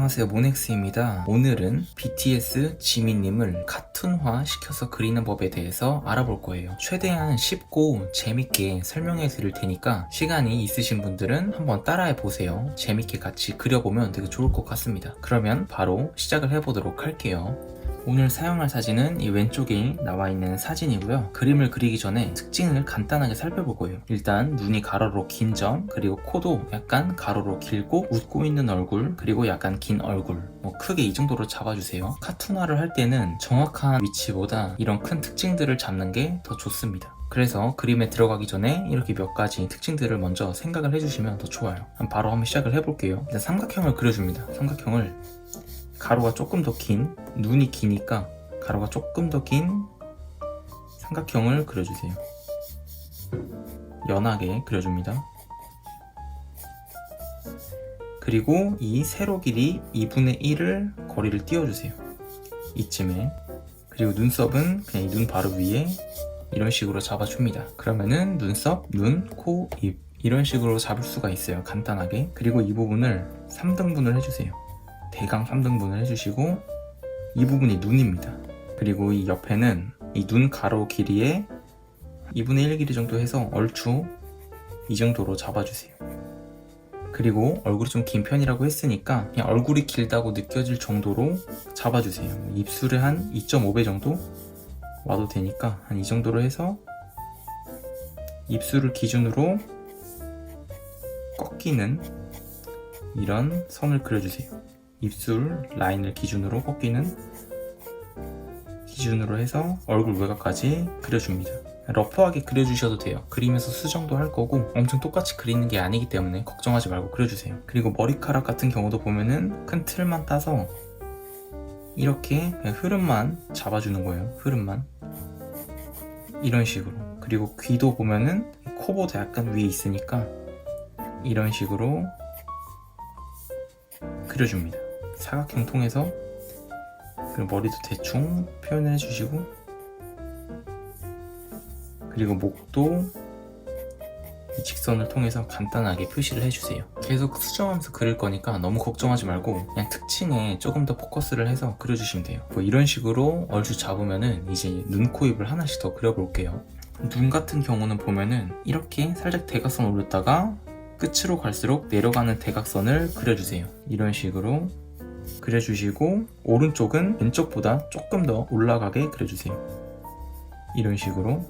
안녕하세요, 모넥스입니다. 오늘은 BTS 지민님을 카툰화 시켜서 그리는 법에 대해서 알아볼 거예요. 최대한 쉽고 재밌게 설명해 드릴 테니까 시간이 있으신 분들은 한번 따라해 보세요. 재밌게 같이 그려보면 되게 좋을 것 같습니다. 그러면 바로 시작을 해보도록 할게요. 오늘 사용할 사진은 이 왼쪽에 나와 있는 사진이고요. 그림을 그리기 전에 특징을 간단하게 살펴볼 거예요. 일단 눈이 가로로 긴 점, 그리고 코도 약간 가로로 길고 웃고 있는 얼굴, 그리고 약간 긴 얼굴, 크게 이 정도로 잡아주세요. 카툰화를 할 때는 정확한 위치보다 이런 큰 특징들을 잡는 게 더 좋습니다. 그래서 그림에 들어가기 전에 이렇게 몇 가지 특징들을 먼저 생각을 해주시면 더 좋아요. 바로 한번 시작을 해볼게요. 일단 삼각형을 그려줍니다. 삼각형을 가로가 조금 더 긴, 눈이 기니까 가로가 조금 더 긴 삼각형을 그려주세요. 연하게 그려줍니다. 그리고 이 세로 길이 2분의 1을 거리를 띄워주세요. 이쯤에. 그리고 눈썹은 그냥 이 눈 바로 위에 이런 식으로 잡아줍니다. 그러면은 눈썹, 눈, 코, 입 이런 식으로 잡을 수가 있어요. 간단하게. 그리고 이 부분을 3등분을 해주세요. 대강 3등분을 해주시고 이 부분이 눈입니다. 그리고 이 옆에는 이 눈 가로 길이의 2분의 1 길이 정도 해서 얼추 이 정도로 잡아주세요. 그리고 얼굴이 좀 긴 편이라고 했으니까 그냥 얼굴이 길다고 느껴질 정도로 잡아주세요. 입술에 한 2.5배 정도 와도 되니까 한 이 정도로 해서 입술을 기준으로 꺾이는 이런 선을 그려주세요. 입술 라인을 기준으로 꺾이는 기준으로 해서 얼굴 외곽까지 그려줍니다. 러프하게 그려주셔도 돼요. 그리면서 수정도 할 거고 엄청 똑같이 그리는 게 아니기 때문에 걱정하지 말고 그려주세요. 그리고 머리카락 같은 경우도 보면은 큰 틀만 따서 이렇게 그냥 흐름만 잡아주는 거예요. 흐름만 이런 식으로. 그리고 귀도 보면은 코보다 약간 위에 있으니까 이런 식으로 그려줍니다. 사각형 통해서. 그리고 머리도 대충 표현을 해주시고, 그리고 목도 이 직선을 통해서 간단하게 표시를 해주세요. 계속 수정하면서 그릴 거니까 너무 걱정하지 말고 그냥 특징에 조금 더 포커스를 해서 그려주시면 돼요. 이런 식으로 얼추 잡으면은 이제 눈, 코, 입을 하나씩 더 그려볼게요. 눈 같은 경우는 보면은 이렇게 살짝 대각선 올렸다가 끝으로 갈수록 내려가는 대각선을 그려주세요. 이런 식으로 그려주시고 오른쪽은 왼쪽보다 조금 더 올라가게 그려주세요. 이런 식으로.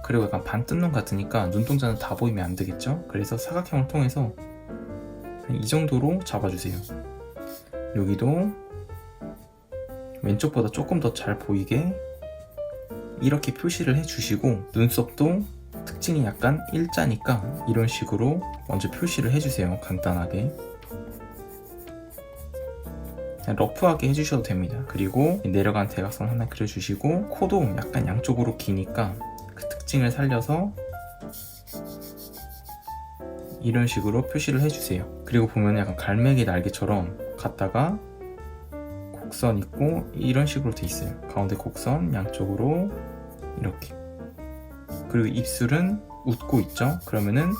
그리고 약간 반뜬눈 같으니까 눈동자는 다 보이면 안 되겠죠? 그래서 사각형을 통해서 이 정도로 잡아주세요. 여기도 왼쪽보다 조금 더 잘 보이게 이렇게 표시를 해주시고 눈썹도 특징이 약간 일자니까 이런 식으로 먼저 표시를 해주세요. 간단하게. 그냥 러프하게 해주셔도 됩니다. 그리고 내려간 대각선 하나 그려주시고 코도 약간 양쪽으로 기니까 그 특징을 살려서 이런 식으로 표시를 해주세요. 그리고 보면 약간 갈매기 날개처럼 갔다가 곡선 있고 이런 식으로 돼 있어요. 가운데 곡선 양쪽으로 이렇게. 그리고 입술은 웃고 있죠? 그러면은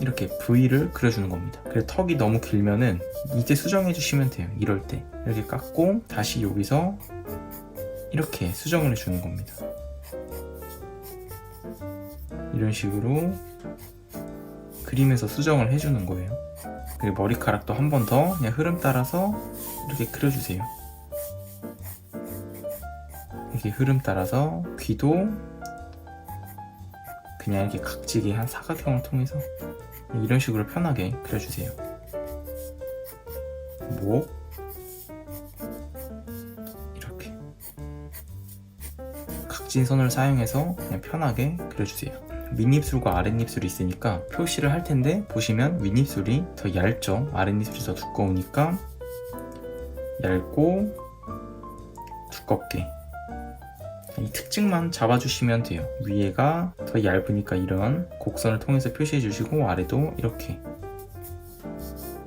이렇게 V를 그려주는 겁니다. 그래서 턱이 너무 길면은 이제 수정해 주시면 돼요. 이럴 때 이렇게 깎고 다시 여기서 이렇게 수정을 해주는 겁니다. 이런 식으로 그림에서 수정을 해주는 거예요. 그리고 머리카락도 한 번 더 그냥 흐름 따라서 이렇게 그려주세요. 이렇게 흐름 따라서 귀도 그냥 이렇게 각지게 한 사각형을 통해서 이런 식으로 편하게 그려주세요. 목 이렇게 각진 선을 사용해서 그냥 편하게 그려주세요. 윗입술과 아랫입술이 있으니까 표시를 할 텐데 보시면 윗입술이 더 얇죠? 아랫입술이 더 두꺼우니까 얇고 두껍게 이 특징만 잡아주시면 돼요. 위에가 더 얇으니까 이런 곡선을 통해서 표시해 주시고 아래도 이렇게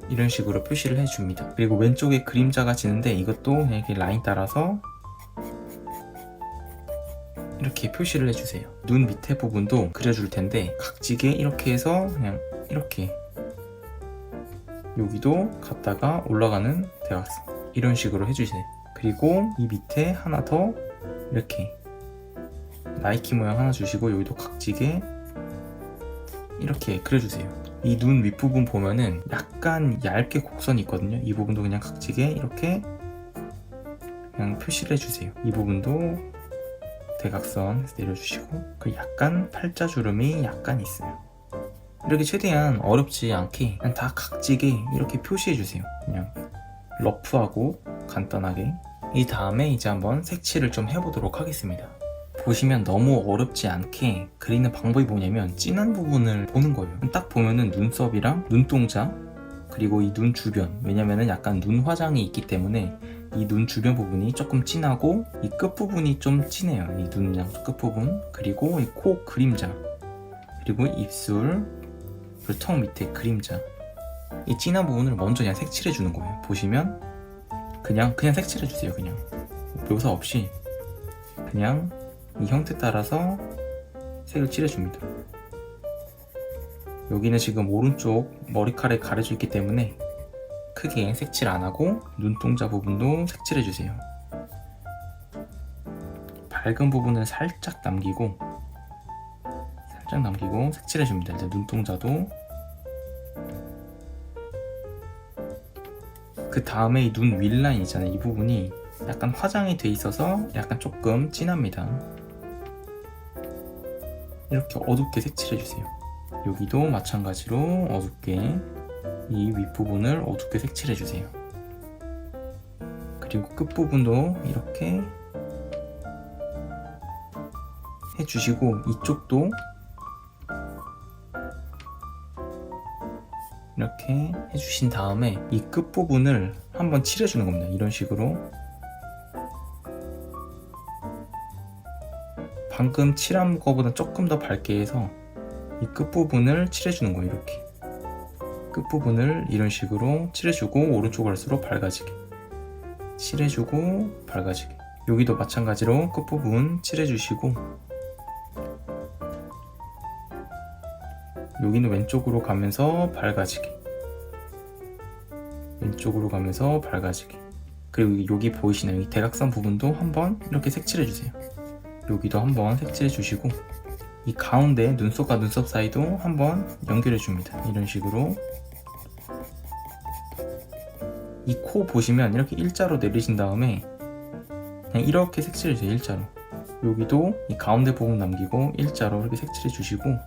이런 식으로 표시를 해줍니다. 그리고 왼쪽에 그림자가 지는데 이것도 그냥 이렇게 라인 따라서 이렇게 표시를 해주세요. 눈 밑에 부분도 그려줄 텐데 각지게 이렇게 해서 그냥 이렇게 여기도 갔다가 올라가는 대각선, 이런 식으로 해주세요. 그리고 이 밑에 하나 더 이렇게 나이키 모양 하나 주시고 여기도 각지게 이렇게 그려주세요. 이 눈 윗부분 보면은 약간 얇게 곡선이 있거든요. 이 부분도 그냥 각지게 이렇게 그냥 표시를 해주세요. 이 부분도 대각선 내려주시고, 그리고 약간 팔자주름이 약간 있어요. 이렇게 최대한 어렵지 않게 그냥 다 각지게 이렇게 표시해주세요. 그냥 러프하고 간단하게. 이 다음에 이제 한번 색칠을 좀 해보도록 하겠습니다. 보시면 너무 어렵지 않게 그리는 방법이 뭐냐면 진한 부분을 보는 거예요. 딱 보면은 눈썹이랑 눈동자, 그리고 이 눈 주변, 왜냐면은 약간 눈 화장이 있기 때문에 이 눈 주변 부분이 조금 진하고 이 끝부분이 좀 진해요. 이 눈 끝부분, 그리고 이 코 그림자, 그리고 입술, 그리고 턱 밑에 그림자, 이 진한 부분을 먼저 그냥 색칠해 주는 거예요. 보시면 그냥 색칠해 주세요. 그냥 묘사 없이 그냥 이 형태 따라서 색을 칠해줍니다. 여기는 지금 오른쪽 머리카락이 가려져 있기 때문에 크게 색칠 안하고 눈동자 부분도 색칠해주세요. 밝은 부분을 살짝 남기고 색칠해줍니다. 이제 눈동자도. 그 다음에 이 눈 윗라인 있잖아요. 이 부분이 약간 화장이 돼 있어서 약간 조금 진합니다. 이렇게 어둡게 색칠해주세요. 여기도 마찬가지로 어둡게 이 윗부분을 어둡게 색칠해주세요. 그리고 끝부분도 이렇게 해주시고 이쪽도 이렇게 해주신 다음에 이 끝부분을 한번 칠해주는 겁니다. 이런 식으로 방금 칠한 거보다 조금 더 밝게 해서 이 끝부분을 칠해주는 거예요. 이렇게 끝부분을 이런 식으로 칠해주고 오른쪽으로 갈수록 밝아지게 칠해주고 밝아지게. 여기도 마찬가지로 끝부분 칠해주시고 여기는 왼쪽으로 가면서 밝아지게, 왼쪽으로 가면서 밝아지게. 그리고 여기 보이시나요? 이 대각선 부분도 한번 이렇게 색칠해주세요. 여기도 한번 색칠해주시고 이 가운데 눈썹과 눈썹 사이도 한번 연결해줍니다. 이런 식으로. 이 코 보시면 이렇게 일자로 내리신 다음에 그냥 이렇게 색칠해주세요. 일자로. 여기도 이 가운데 부분 남기고 일자로 이렇게 색칠해주시고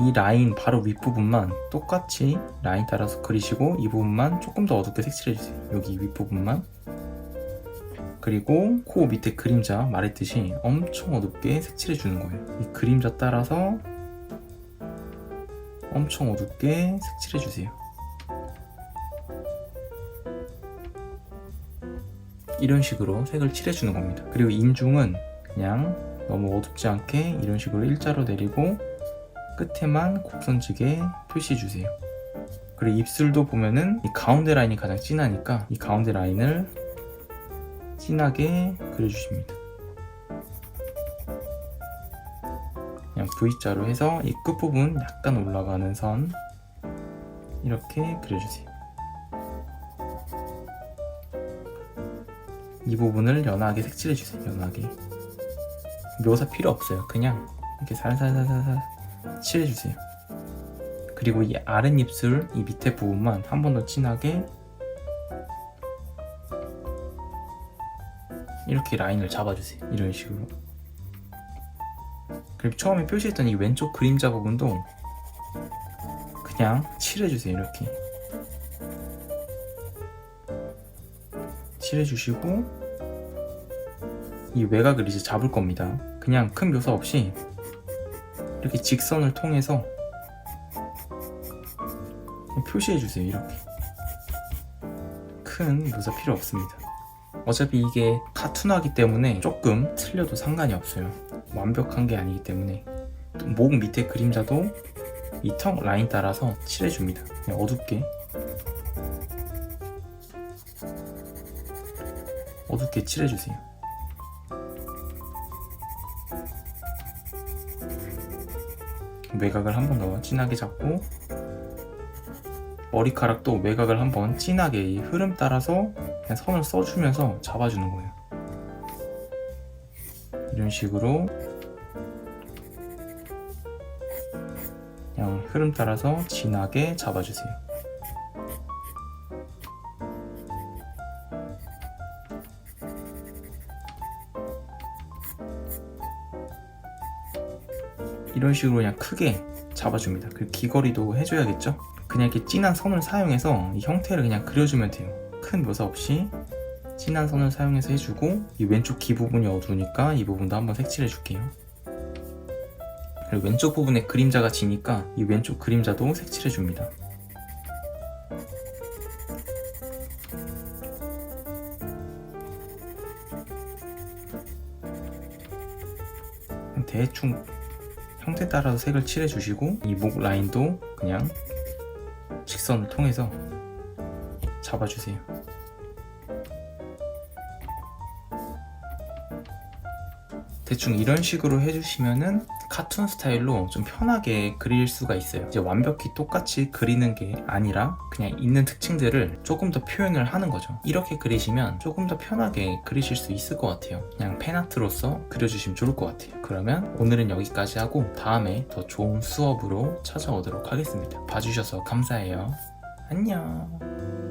이 라인 바로 윗부분만 똑같이 라인 따라서 그리시고 이 부분만 조금 더 어둡게 색칠해주세요. 여기 윗부분만. 그리고 코 밑에 그림자 말했듯이 엄청 어둡게 색칠해주는 거예요. 이 그림자 따라서 엄청 어둡게 색칠해주세요. 이런 식으로 색을 칠해주는 겁니다. 그리고 인중은 그냥 너무 어둡지 않게 이런 식으로 일자로 내리고 끝에만 곡선지게 표시해주세요. 그리고 입술도 보면은 이 가운데 라인이 가장 진하니까 이 가운데 라인을 진하게 그려주십니다. 그냥 V자로 해서 이 끝부분 약간 올라가는 선 이렇게 그려주세요. 이 부분을 연하게 색칠해주세요. 연하게. 묘사 필요 없어요. 그냥 이렇게 살살살살 칠해주세요. 그리고 이 아랫입술 이 밑에 부분만 한 번 더 진하게 이렇게 라인을 잡아주세요. 이런 식으로. 그리고 처음에 표시했던 이 왼쪽 그림자 부분도 그냥 칠해주세요. 이렇게 칠해주시고 이 외곽을 이제 잡을 겁니다. 그냥 큰 묘사 없이 이렇게 직선을 통해서 표시해주세요. 이렇게 큰 묘사 필요 없습니다. 어차피 이게 카툰하기 때문에 조금 틀려도 상관이 없어요. 완벽한 게 아니기 때문에. 목 밑에 그림자도 이 턱 라인 따라서 칠해줍니다. 그냥 어둡게 칠해주세요. 외곽을 한 번 더 진하게 잡고 머리카락도 외곽을 한번 진하게 이 흐름 따라서 그냥 선을 써주면서 잡아주는 거예요. 이런 식으로 그냥 흐름 따라서 진하게 잡아주세요. 이런 식으로 그냥 크게 잡아줍니다. 그 귀걸이도 해줘야겠죠? 그냥 이렇게 진한 선을 사용해서 이 형태를 그냥 그려주면 돼요. 큰 묘사 없이 진한 선을 사용해서 해주고, 이 왼쪽 귀 부분이 어두우니까 이 부분도 한번 색칠해 줄게요. 그리고 왼쪽 부분에 그림자가 지니까 이 왼쪽 그림자도 색칠해 줍니다. 대충 형태 따라서 색을 칠해 주시고, 이 목 라인도 그냥 직선을 통해서 잡아주세요. 대충 이런 식으로 해주시면은 카툰 스타일로 좀 편하게 그릴 수가 있어요. 이제 완벽히 똑같이 그리는 게 아니라 그냥 있는 특징들을 조금 더 표현을 하는 거죠. 이렇게 그리시면 조금 더 편하게 그리실 수 있을 것 같아요. 그냥 펜아트로서 그려주시면 좋을 것 같아요. 그러면 오늘은 여기까지 하고 다음에 더 좋은 수업으로 찾아오도록 하겠습니다. 봐주셔서 감사해요. 안녕.